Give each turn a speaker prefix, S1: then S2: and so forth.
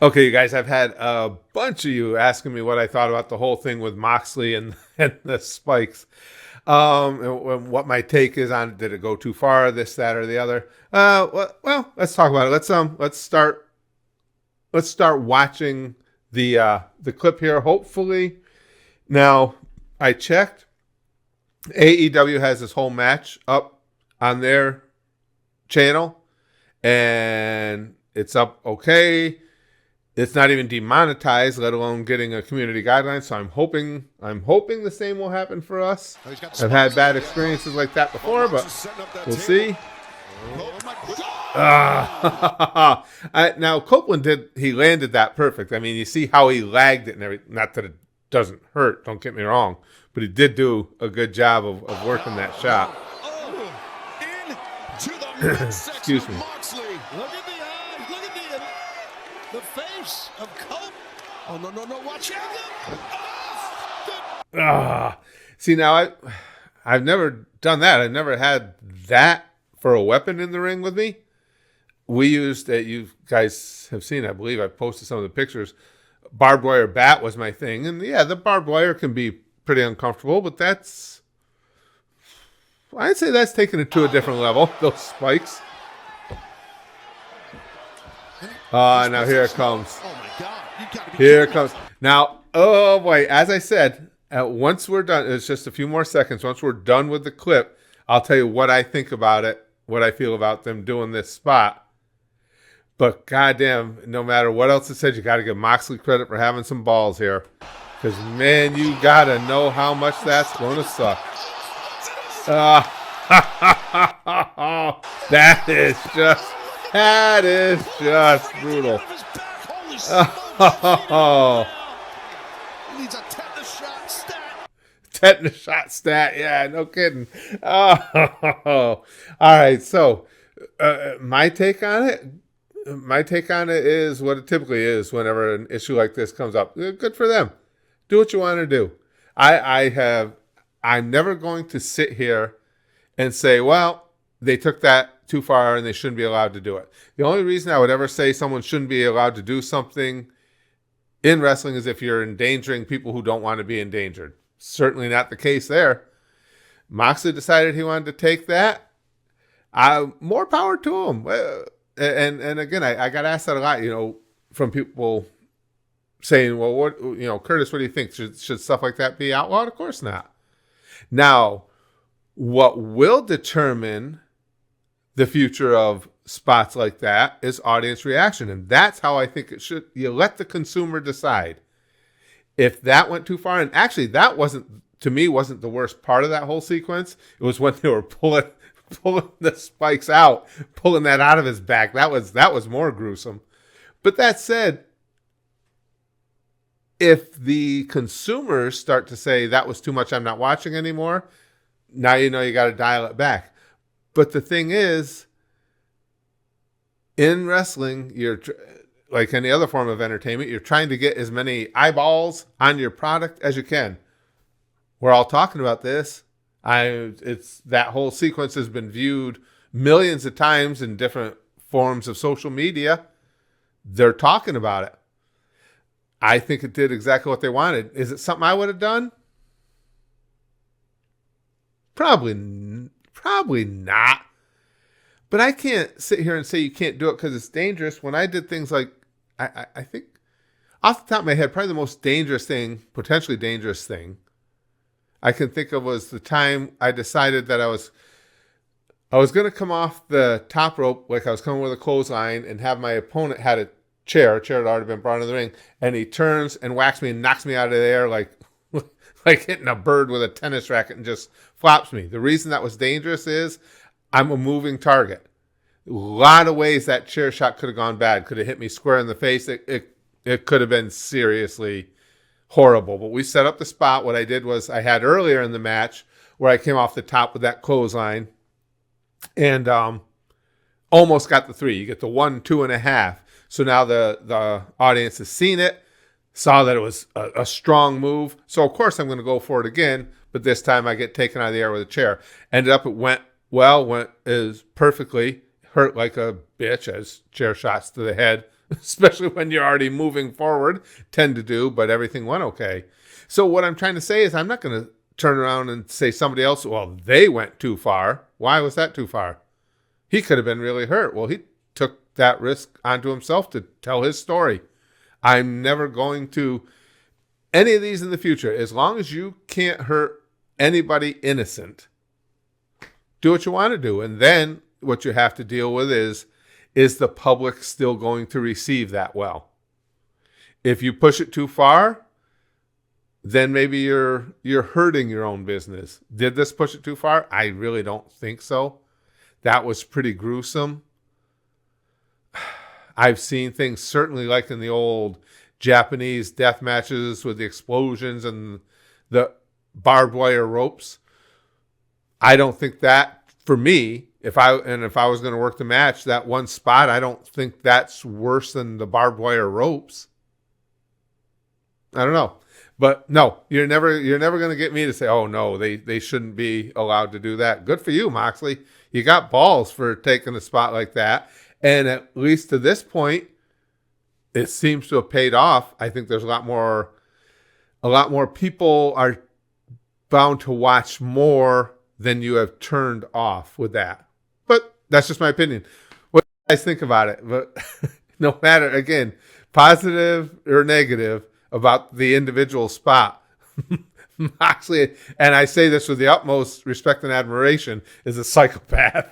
S1: Okay, you guys, I've had a bunch of you asking me what I thought about the whole thing with Moxley and, and the spikes. And what my take is on it. Did it go too far, this, that, or the other? Well, let's talk about it. Let's start watching the clip here. Hopefully, now I checked. AEW has this whole match up on their channel, and it's up okay. It's not even demonetized, let alone getting a community guideline. So I'm hoping the same will happen for us. I've had bad experiences like that before, but we'll see. Now Copeland he landed that perfect. I mean, you see how he lagged it and everything. Not that it doesn't hurt, don't get me wrong, but he did do a good job of working that shot. Excuse me.
S2: Look at the eyes. Look at the face of Cope. Oh, no. Watch out.
S1: See, now I've never done that. I've never had that for a weapon in the ring with me. We used, you guys have seen, I believe I posted some of the pictures. Barbed wire bat was my thing. And yeah, the barbed wire can be pretty uncomfortable, but I'd say that's taking it to a different level, those spikes. Now here it comes.
S2: Oh, my God.
S1: Here it comes. Now, oh boy, as I said, once we're done, it's just a few more seconds. Once we're done with the clip, I'll tell you what I think about it, what I feel about them doing this spot. But goddamn, no matter what else it says, you got to give Moxley credit for having some balls here. Because, man, you got to know how much that's going to suck. That is just brutal.
S2: He needs a tetanus shot stat.
S1: Tetanus shot stat, yeah, no kidding. All right, so my take on it is what it typically is whenever an issue like this comes up. Good for them. Do what you want to do. I'm never going to sit here and say, well, they took that too far and they shouldn't be allowed to do it. The only reason I would ever say someone shouldn't be allowed to do something in wrestling is if you're endangering people who don't want to be endangered. Certainly not the case there. Moxley decided he wanted to take that. More power to him. And again, I got asked that a lot, from people saying, well, what, Curtis, what do you think? Should stuff like that be outlawed? Of course not. Now, what will determine the future of spots like that is audience reaction. And that's how I think it should. You let the consumer decide. If that went too far, and actually that wasn't the worst part of that whole sequence. It was when they were pulling the spikes out, pulling that out of his back. That was more gruesome. But that said, if the consumers start to say that was too much, I'm not watching anymore, now you got to dial it back. But the thing is, in wrestling, you're like any other form of entertainment, you're trying to get as many eyeballs on your product as you can. We're all talking about this. It's that whole sequence has been viewed millions of times in different forms of social media. They're talking about it. I think it did exactly what they wanted. Is it something I would have done? Probably not. But I can't sit here and say you can't do it because it's dangerous. When I did things like, I think, off the top of my head, probably the most potentially dangerous thing I can think of was the time I decided that I was going to come off the top rope, like I was coming with a clothesline, and have my opponent had a chair had already been brought in the ring, and he turns and whacks me and knocks me out of the air like hitting a bird with a tennis racket and just flops me. The reason that was dangerous is I'm a moving target. A lot of ways that chair shot could have gone bad. Could have hit me square in the face. It could have been seriously horrible. But we set up the spot. What I did was I had earlier in the match where I came off the top with that clothesline and almost got the 3. You get the 1, 2.5. So now the audience has seen it, saw that it was a strong move. So, of course, I'm going to go for it again. But this time I get taken out of the air with a chair. Ended up it went as perfectly, hurt like a bitch as chair shots to the head especially when you're already moving forward, tend to do, but everything went okay. So what I'm trying to say is I'm not going to turn around and say somebody else, well, they went too far. Why was that too far? He could have been really hurt. Well, he took that risk onto himself to tell his story. I'm never going to, any of these in the future, as long as you can't hurt anybody innocent, do what you want to do. And then what you have to deal with is the public still going to receive that well? If you push it too far, then maybe you're hurting your own business. Did this push it too far? I really don't think so. That was pretty gruesome. I've seen things certainly like in the old Japanese death matches with the explosions and the barbed wire ropes. I don't think that, for me, if I was going to work the match, that one spot, I don't think that's worse than the barbed wire ropes. I don't know. But no, you're never going to get me to say, oh no, they shouldn't be allowed to do that. Good for you, Moxley. You got balls for taking a spot like that. And at least to this point, it seems to have paid off. I think there's a lot more people are bound to watch more than you have turned off with that. But that's just my opinion. What do you guys think about it? But no matter, again, positive or negative about the individual spot, Moxley, and I say this with the utmost respect and admiration, is a psychopath.